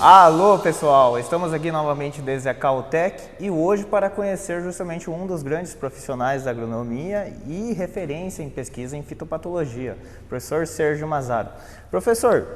Alô pessoal, estamos aqui novamente desde a Caltech e hoje para conhecer justamente um dos grandes profissionais da agronomia e referência em pesquisa em fitopatologia, professor Sérgio Mazaro. Professor,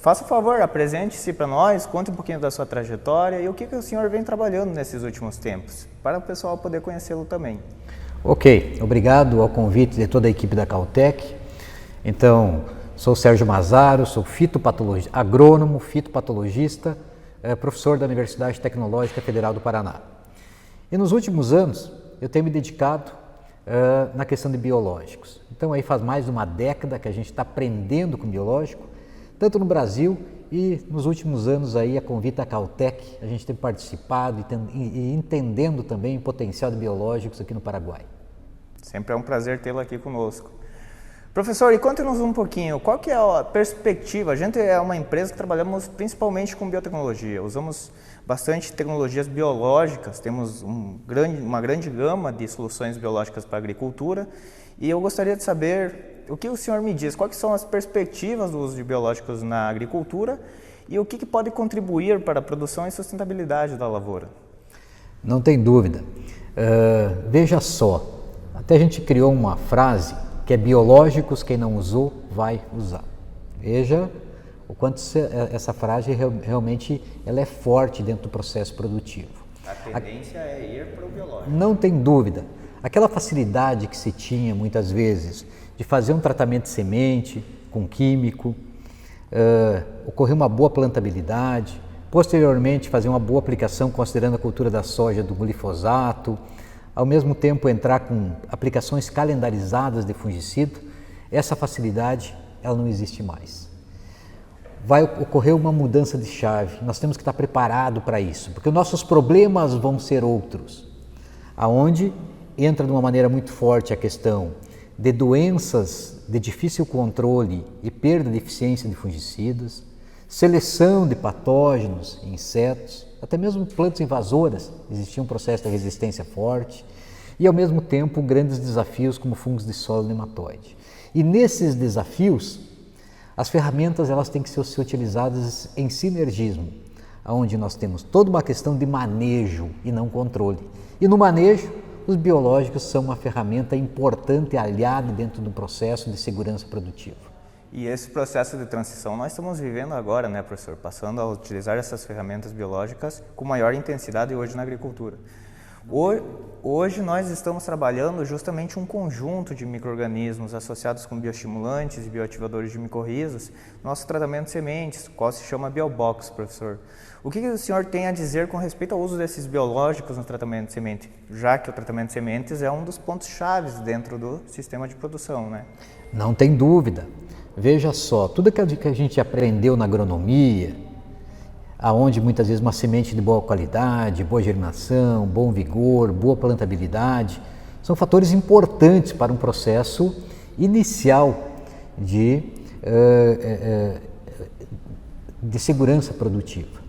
faça o favor, apresente-se para nós, conte um pouquinho da sua trajetória e o que o senhor vem trabalhando nesses últimos tempos, para o pessoal poder conhecê-lo também. Ok, obrigado ao convite de toda a equipe da Caltech. Então, sou Sérgio Mazaro, sou fitopatologista, agrônomo, fitopatologista, professor da Universidade Tecnológica Federal do Paraná. E nos últimos anos eu tenho me dedicado na questão de biológicos. Então aí faz mais de uma década que a gente está aprendendo com biológico, tanto no Brasil e nos últimos anos aí a convite da Caltech a gente tem participado e entendendo também o potencial de biológicos aqui no Paraguai. Sempre é um prazer tê-lo aqui conosco. Professor, e conte-nos um pouquinho, qual que é a perspectiva? A gente é uma empresa que trabalhamos principalmente com biotecnologia, usamos bastante tecnologias biológicas, temos uma grande gama de soluções biológicas para a agricultura e eu gostaria de saber o que o senhor me diz, quais são as perspectivas do uso de biológicos na agricultura e o que pode contribuir para a produção e sustentabilidade da lavoura? Não tem dúvida. Veja só, até a gente criou uma frase que é biológicos, quem não usou vai usar. Veja o quanto essa frase realmente ela é forte dentro do processo produtivo. A tendência é ir para o biológico. Não tem dúvida. Aquela facilidade que se tinha muitas vezes de fazer um tratamento de semente com químico, ocorrer uma boa plantabilidade, posteriormente fazer uma boa aplicação considerando a cultura da soja do glifosato, ao mesmo tempo entrar com aplicações calendarizadas de fungicida, essa facilidade ela não existe mais. Vai ocorrer uma mudança de chave, nós temos que estar preparados para isso, porque os nossos problemas vão ser outros, aonde entra de uma maneira muito forte a questão de doenças de difícil controle e perda de eficiência de fungicidas, seleção de patógenos, insetos, até mesmo plantas invasoras, existia um processo de resistência forte e ao mesmo tempo grandes desafios como fungos de solo e nematóide. E nesses desafios, as ferramentas elas têm que ser utilizadas em sinergismo, onde nós temos toda uma questão de manejo e não controle. E no manejo, os biológicos são uma ferramenta importante aliada dentro do processo de segurança produtiva. E esse processo de transição nós estamos vivendo agora, né, professor? Passando a utilizar essas ferramentas biológicas com maior intensidade hoje na agricultura. Hoje nós estamos trabalhando justamente um conjunto de micro-organismos associados com bioestimulantes e bioativadores de micorrizas, nosso tratamento de sementes, qual se chama Biobox, professor. O que o senhor tem a dizer com respeito ao uso desses biológicos no tratamento de semente, já que o tratamento de sementes é um dos pontos chaves dentro do sistema de produção, né? Não tem dúvida. Veja só, tudo que a gente aprendeu na agronomia, aonde muitas vezes uma semente de boa qualidade, boa germinação, bom vigor, boa plantabilidade, são fatores importantes para um processo inicial de segurança produtiva.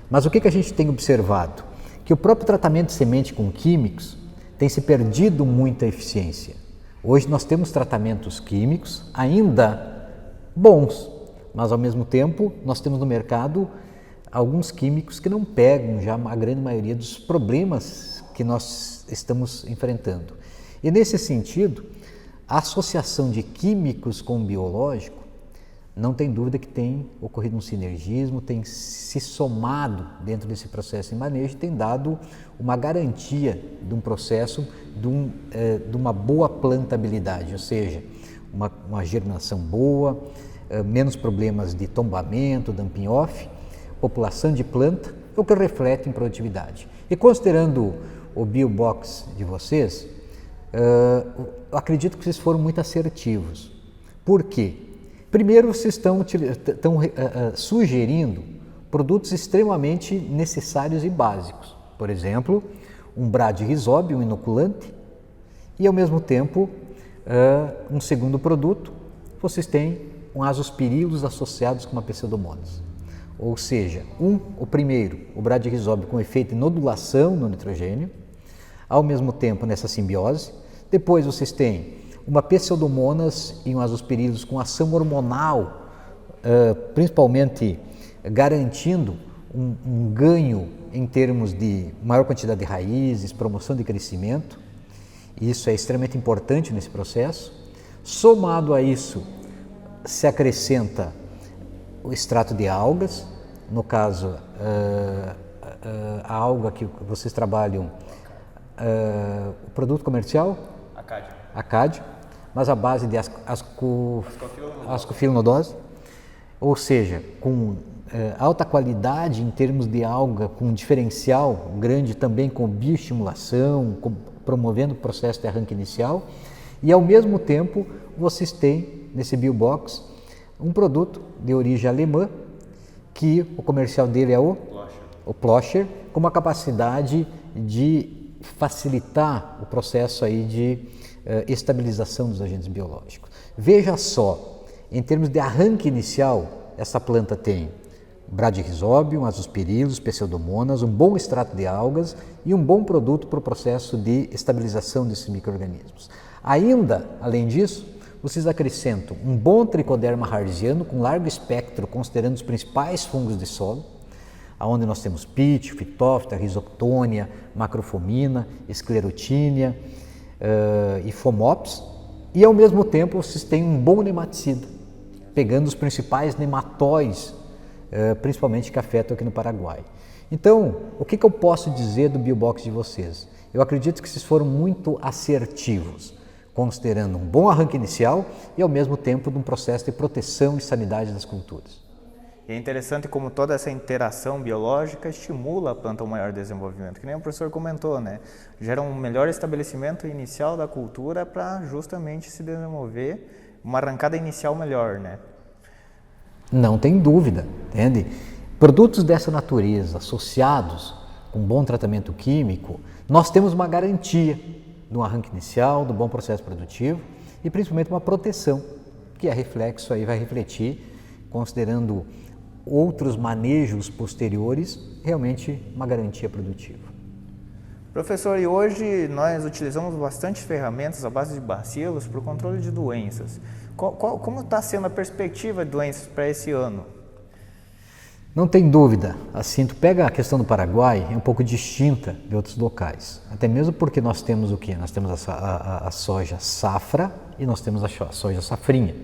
Mas o que a gente tem observado? Que o próprio tratamento de semente com químicos tem se perdido muita eficiência. Hoje nós temos tratamentos químicos ainda bons, mas ao mesmo tempo nós temos no mercado alguns químicos que não pegam já a grande maioria dos problemas que nós estamos enfrentando. E nesse sentido, a associação de químicos com biológico, não tem dúvida que tem ocorrido um sinergismo, tem se somado dentro desse processo de manejo e tem dado uma garantia de um processo de uma boa plantabilidade, ou seja, uma germinação boa, menos problemas de tombamento, dumping off, população de planta, o que reflete em produtividade. E considerando o Biobox de vocês, eu acredito que vocês foram muito assertivos. Por quê? Primeiro, vocês estão sugerindo produtos extremamente necessários e básicos. Por exemplo, um Brad-Rizobio, um inoculante, e ao mesmo tempo, um segundo produto, vocês têm um azospirilos associados com uma pseudomonas. Ou seja, o primeiro, o Brad-Rizobio com efeito de nodulação no nitrogênio, ao mesmo tempo nessa simbiose. Depois vocês têm uma pseudomonas e um azospirilos com ação hormonal, principalmente garantindo um ganho em termos de maior quantidade de raízes, promoção de crescimento. Isso é extremamente importante nesse processo. Somado a isso, se acrescenta o extrato de algas, no caso, a alga que vocês trabalham, o produto comercial? Acádia, mas a base de ascofilonodose, ou seja, com alta qualidade em termos de alga, com um diferencial grande também com bioestimulação, promovendo o processo de arranque inicial, e ao mesmo tempo vocês têm nesse Biobox um produto de origem alemã, que o comercial dele é o Ploscher, com uma capacidade de facilitar o processo aí de estabilização dos agentes biológicos. Veja só, em termos de arranque inicial, essa planta tem Bradyrhizobium, Azospirillus, Pseudomonas, um bom extrato de algas e um bom produto para o processo de estabilização desses micro-organismos. Ainda, além disso, vocês acrescentam um bom Trichoderma harziano com largo espectro, considerando os principais fungos de solo, onde nós temos Pitio, Phytophthora, Rhizoctonia, Macrofomina, Sclerotinia e Fomops, e ao mesmo tempo vocês têm um bom nematicida, pegando os principais nematóides, principalmente que afetam aqui no Paraguai. Então, o que eu posso dizer do Biobox de vocês? Eu acredito que vocês foram muito assertivos, considerando um bom arranque inicial e ao mesmo tempo de um processo de proteção e sanidade das culturas. E é interessante como toda essa interação biológica estimula a planta a um maior desenvolvimento, que nem o professor comentou, né? Gera um melhor estabelecimento inicial da cultura para justamente se desenvolver uma arrancada inicial melhor, né? Não tem dúvida, entende? Produtos dessa natureza associados com bom tratamento químico, nós temos uma garantia do arranque inicial, do bom processo produtivo e principalmente uma proteção, que é reflexo aí, vai refletir, considerando outros manejos posteriores, realmente uma garantia produtiva. Professor, e hoje nós utilizamos bastante ferramentas à base de bacilos para o controle de doenças. Como está sendo a perspectiva de doenças para esse ano? Não tem dúvida, assim, tu pega a questão do Paraguai, é um pouco distinta de outros locais, até mesmo porque nós temos o quê? Nós temos a soja safra e nós temos a soja safrinha.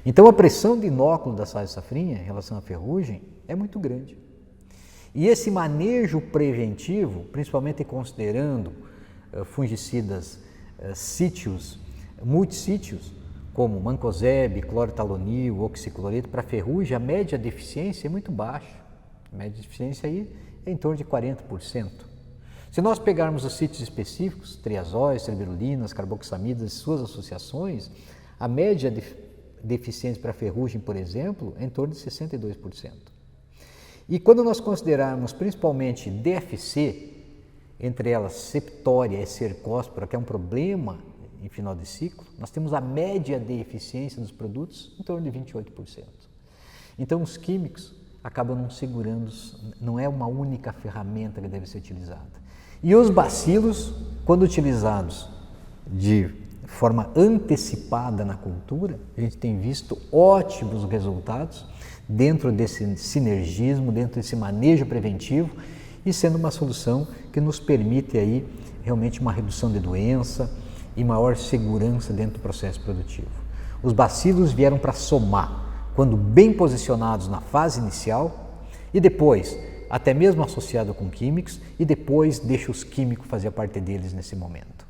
Então a pressão de inóculo da soja safrinha em relação à ferrugem é muito grande. E esse manejo preventivo, principalmente considerando fungicidas sítios, multissítios, como mancozeb, clorotalonil, oxicloreto, para ferrugem, a média de eficiência é muito baixa. A média de eficiência aí é em torno de 40%. Se nós pegarmos os sítios específicos, triazóis, cerberulinas, carboxamidas e suas associações, a média de eficiência para ferrugem, por exemplo, é em torno de 62%. E quando nós considerarmos principalmente DFC, entre elas septória e cercóspora, que é um problema em final de ciclo, nós temos a média de eficiência dos produtos em torno de 28%. Então os químicos acabam não segurando, não é uma única ferramenta que deve ser utilizada. E os bacilos, quando utilizados de forma antecipada na cultura, a gente tem visto ótimos resultados dentro desse sinergismo, dentro desse manejo preventivo e sendo uma solução que nos permite aí realmente uma redução de doença e maior segurança dentro do processo produtivo. Os bacilos vieram para somar, quando bem posicionados na fase inicial e depois, até mesmo associado com químicos, e depois deixa os químicos fazer a parte deles nesse momento.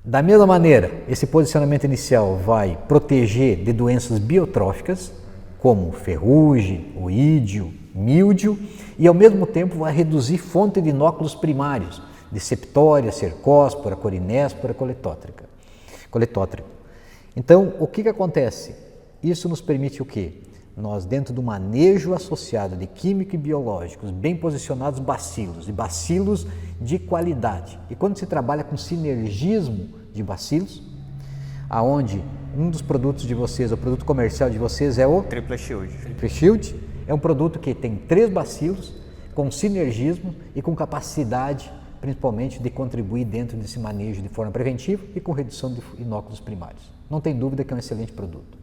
Da mesma maneira, esse posicionamento inicial vai proteger de doenças biotróficas, como ferrugem, oídio, míldio, e ao mesmo tempo vai reduzir fonte de inóculos primários, de septória, cercóspora, corinéspora, coletótrica. Então, o que acontece? Isso nos permite o quê? Nós, dentro do manejo associado de químico e biológicos, bem posicionados bacilos, e bacilos de qualidade. E quando se trabalha com sinergismo de bacilos, aonde um dos produtos de vocês, o produto comercial de vocês é o Triple Shield. Triple Shield é um produto que tem 3 bacilos, com sinergismo e com capacidade, principalmente, de contribuir dentro desse manejo de forma preventiva e com redução de inóculos primários. Não tem dúvida que é um excelente produto.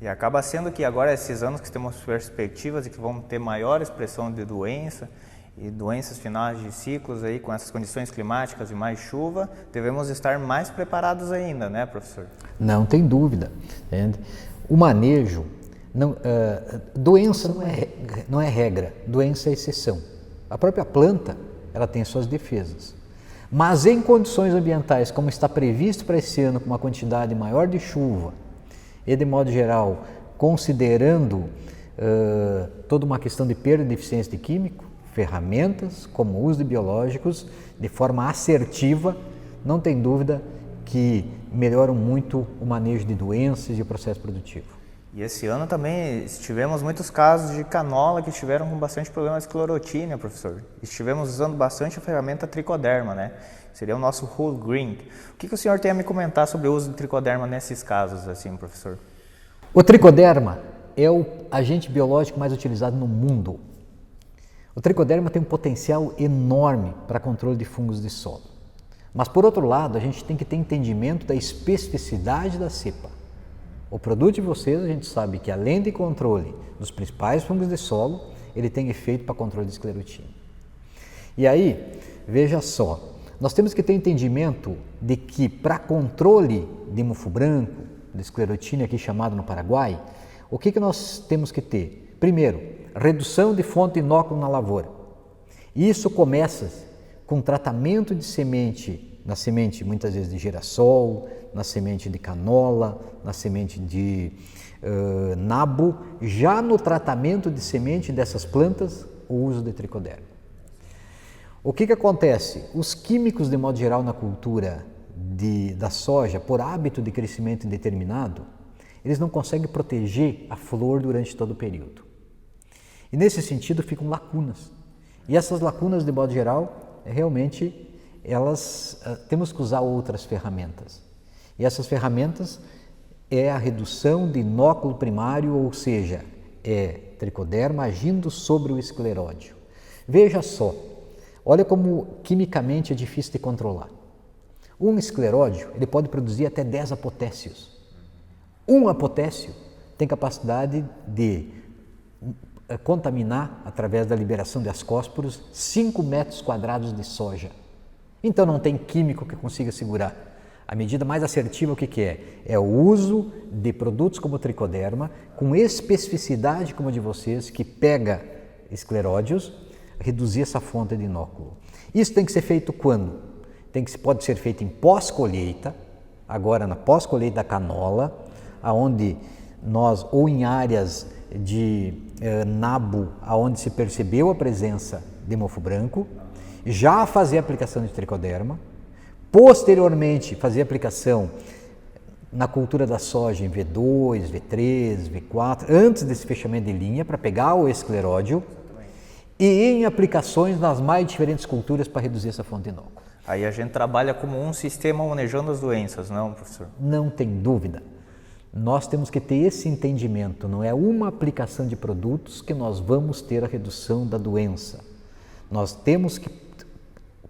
E acaba sendo que agora, esses anos que temos perspectivas e que vão ter maior expressão de doença e doenças finais de ciclos aí, com essas condições climáticas e mais chuva, devemos estar mais preparados ainda, né, professor? Não tem dúvida. Entende? O manejo, doença não é regra, doença é exceção. A própria planta, ela tem suas defesas. Mas em condições ambientais, como está previsto para esse ano, com uma quantidade maior de chuva, e de modo geral, considerando toda uma questão de perda de eficiência de químico, ferramentas como o uso de biológicos, de forma assertiva, não tem dúvida que melhoram muito o manejo de doenças e o processo produtivo. E esse ano também tivemos muitos casos de canola que estiveram com bastante problemas de clorotínia, professor. Estivemos usando bastante a ferramenta tricoderma, né? Seria o nosso whole green. O que o senhor tem a me comentar sobre o uso do tricoderma nesses casos, assim, professor? O tricoderma é o agente biológico mais utilizado no mundo. O tricoderma tem um potencial enorme para controle de fungos de solo. Mas, por outro lado, a gente tem que ter entendimento da especificidade da cepa. O produto de vocês, a gente sabe que além de controle dos principais fungos de solo, ele tem efeito para controle de esclerotínia. E aí, veja só, nós temos que ter entendimento de que para controle de mofo branco, de esclerotínia aqui chamado no Paraguai, o que nós temos que ter? Primeiro, redução de fonte de inóculo na lavoura. Isso começa com tratamento de semente, na semente muitas vezes de girassol, na semente de canola, na semente de nabo, já no tratamento de semente dessas plantas, o uso de tricoderma. O que acontece? Os químicos, de modo geral, na cultura da soja, por hábito de crescimento indeterminado, eles não conseguem proteger a flor durante todo o período. E nesse sentido ficam lacunas. E essas lacunas, de modo geral, realmente temos que usar outras ferramentas. E essas ferramentas é a redução de inóculo primário, ou seja, é tricoderma agindo sobre o escleródio. Veja só, olha como quimicamente é difícil de controlar. Um escleródio, ele pode produzir até 10 apotécios. Um apotécio tem capacidade de contaminar, através da liberação de ascósporos, 5 metros quadrados de soja. Então não tem químico que consiga segurar. A medida mais assertiva o que é? É o uso de produtos como o tricoderma, com especificidade como a de vocês, que pega escleródios, reduzir essa fonte de inóculo. Isso tem que ser feito quando? Pode ser feito em pós-colheita, agora na pós-colheita da canola, aonde nós, ou em áreas de nabo, aonde se percebeu a presença de mofo branco, já fazer a aplicação de tricoderma, posteriormente fazer a aplicação na cultura da soja em V2, V3, V4, antes desse fechamento de linha para pegar o escleródio e em aplicações nas mais diferentes culturas para reduzir essa fonte de inóculo. Aí a gente trabalha como um sistema manejando as doenças, não, professor? Não tem dúvida. Nós temos que ter esse entendimento, não é uma aplicação de produtos que nós vamos ter a redução da doença. Nós temos que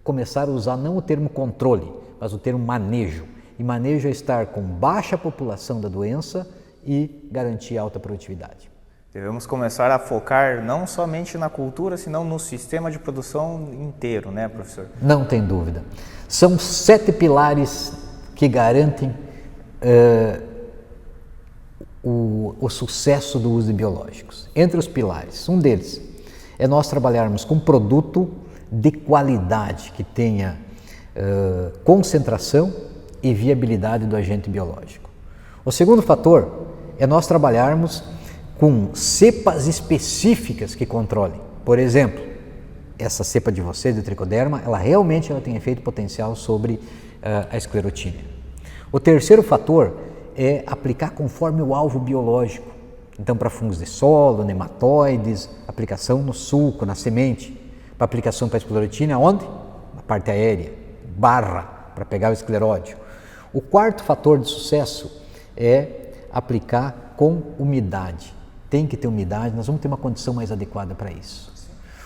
começar a usar não o termo controle, mas o termo manejo. E manejo é estar com baixa população da doença e garantir alta produtividade. Devemos começar a focar não somente na cultura, senão no sistema de produção inteiro, né, professor? Não tem dúvida. São 7 pilares que garantem o sucesso do uso de biológicos. Entre os pilares, um deles é nós trabalharmos com produto de qualidade que tenha concentração e viabilidade do agente biológico. O segundo fator é nós trabalharmos com cepas específicas que controlem. Por exemplo, essa cepa de vocês, do tricoderma, ela realmente tem efeito potencial sobre a esclerotínia. O terceiro fator é aplicar conforme o alvo biológico. Então, para fungos de solo, nematóides, aplicação no sulco, na semente. Para aplicação para a esclerotínia, onde? Na parte aérea, para pegar o escleródio. O quarto fator de sucesso é aplicar com umidade. Tem que ter umidade, nós vamos ter uma condição mais adequada para isso.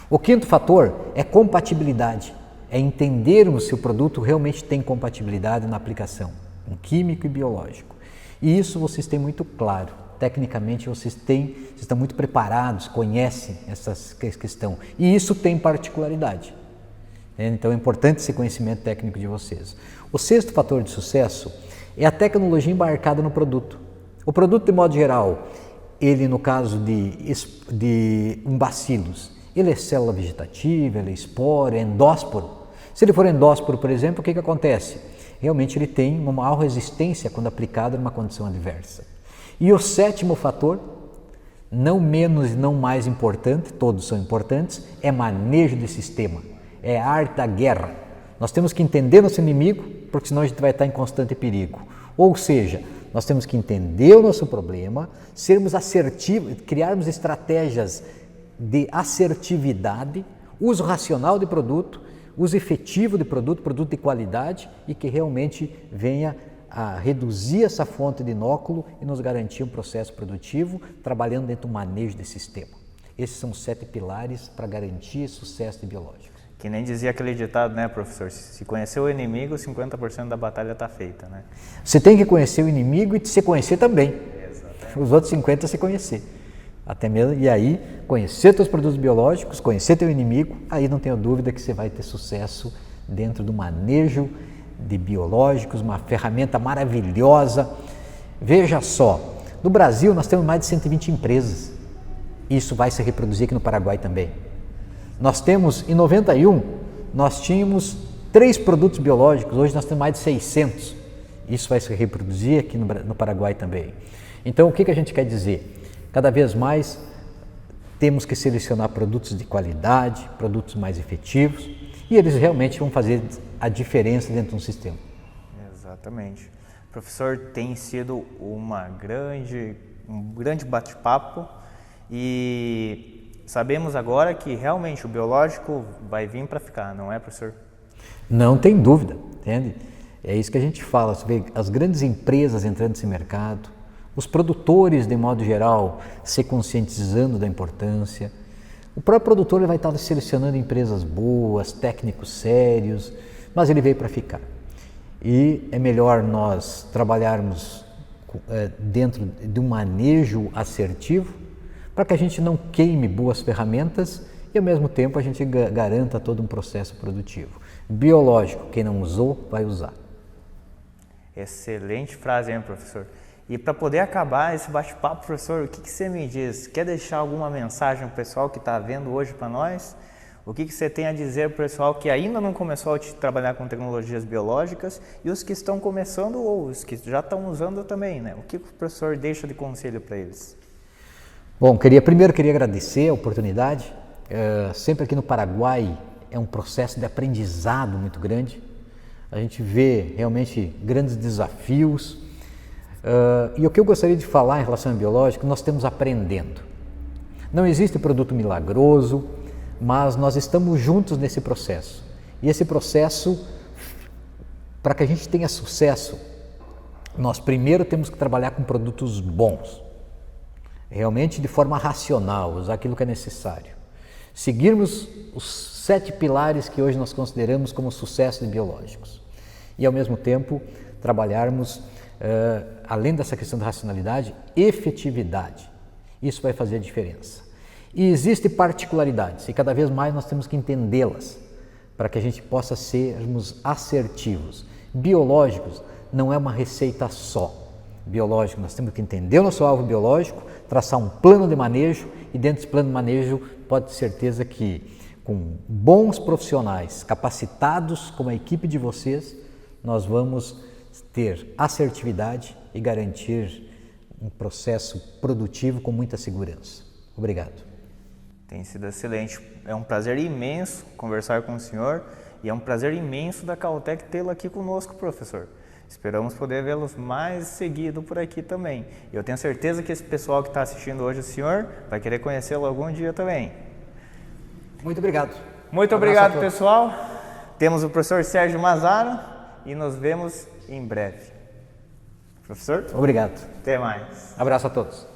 O quinto fator é compatibilidade, é entendermos se o produto realmente tem compatibilidade na aplicação, com químico e biológico. E isso vocês têm muito claro. Tecnicamente vocês estão muito preparados, conhecem essa questão. E isso tem particularidade. Então é importante esse conhecimento técnico de vocês. O sexto fator de sucesso é a tecnologia embarcada no produto. O produto, de modo geral, ele no caso de um bacilos, ele é célula vegetativa, ele é esporo, é endósporo. Se ele for endósporo, por exemplo, o que acontece? Realmente ele tem uma maior resistência quando aplicado numa condição adversa. E o sétimo fator, não menos e não mais importante, todos são importantes, é manejo de sistema, é a arte da guerra. Nós temos que entender nosso inimigo, porque senão a gente vai estar em constante perigo. Ou seja, nós temos que entender o nosso problema, sermos assertivos, criarmos estratégias de assertividade, uso racional de produto, uso efetivo de produto, produto de qualidade e que realmente venha a reduzir essa fonte de inóculo e nos garantir um processo produtivo trabalhando dentro do manejo de sistema. Esses são os 7 pilares para garantir sucesso de biológicos. Que nem dizia aquele ditado, né, professor? Se conhecer o inimigo, 50% da batalha está feita, né? Você tem que conhecer o inimigo e se conhecer também. Exatamente. Os outros 50% se conhecer. Até mesmo, e aí, conhecer seus produtos biológicos, conhecer teu inimigo, aí não tenho dúvida que você vai ter sucesso dentro do manejo de biológicos, uma ferramenta maravilhosa. Veja só, no Brasil nós temos mais de 120 empresas. Isso vai se reproduzir aqui no Paraguai também. Nós temos, em 91, nós tínhamos 3 produtos biológicos, hoje nós temos mais de 600. Isso vai se reproduzir aqui no Paraguai também. Então, o que a gente quer dizer? Cada vez mais temos que selecionar produtos de qualidade, produtos mais efetivos e eles realmente vão fazer a diferença dentro de um sistema. Exatamente. Professor, tem sido um grande bate-papo e sabemos agora que realmente o biológico vai vir para ficar, não é, professor? Não tem dúvida, entende? É isso que a gente fala, você vê as grandes empresas entrando nesse mercado, os produtores, de modo geral, se conscientizando da importância. O próprio produtor ele vai estar selecionando empresas boas, técnicos sérios, mas ele veio para ficar. E é melhor nós trabalharmos dentro de um manejo assertivo para que a gente não queime boas ferramentas e, ao mesmo tempo, a gente garanta todo um processo produtivo. Biológico, quem não usou, vai usar. Excelente frase, hein, professor? E para poder acabar esse bate-papo, professor, o que você me diz? Quer deixar alguma mensagem para o pessoal que está vendo hoje para nós? O que você tem a dizer para o pessoal que ainda não começou a trabalhar com tecnologias biológicas e os que estão começando ou os que já estão usando também, né? O que o professor deixa de conselho para eles? Bom, primeiro queria agradecer a oportunidade. Sempre aqui no Paraguai é um processo de aprendizado muito grande. A gente vê realmente grandes desafios. E o que eu gostaria de falar em relação ao biológico, nós estamos aprendendo. Não existe produto milagroso, mas nós estamos juntos nesse processo. E esse processo, para que a gente tenha sucesso, nós primeiro temos que trabalhar com produtos bons, realmente de forma racional, usar aquilo que é necessário. Seguirmos os 7 pilares que hoje nós consideramos como sucesso de biológicos. E ao mesmo tempo trabalharmos além dessa questão da racionalidade, efetividade. Isso vai fazer a diferença. E existem particularidades e cada vez mais nós temos que entendê-las para que a gente possa sermos assertivos. Biológicos não é uma receita só. Biológico, nós temos que entender o nosso alvo biológico, traçar um plano de manejo e dentro desse plano de manejo pode ter certeza que com bons profissionais capacitados como a equipe de vocês, nós vamos ter assertividade e garantir um processo produtivo com muita segurança. Obrigado. Tem sido excelente. É um prazer imenso conversar com o senhor e é um prazer imenso da Caltech tê-lo aqui conosco, professor. Esperamos poder vê-los mais seguido por aqui também. Eu tenho certeza que esse pessoal que está assistindo hoje o senhor vai querer conhecê-lo algum dia também. Muito obrigado. Muito obrigado, pessoal. Temos o professor Sérgio Mazaro e nos vemos em breve. Professor? Obrigado. Até mais. Abraço a todos.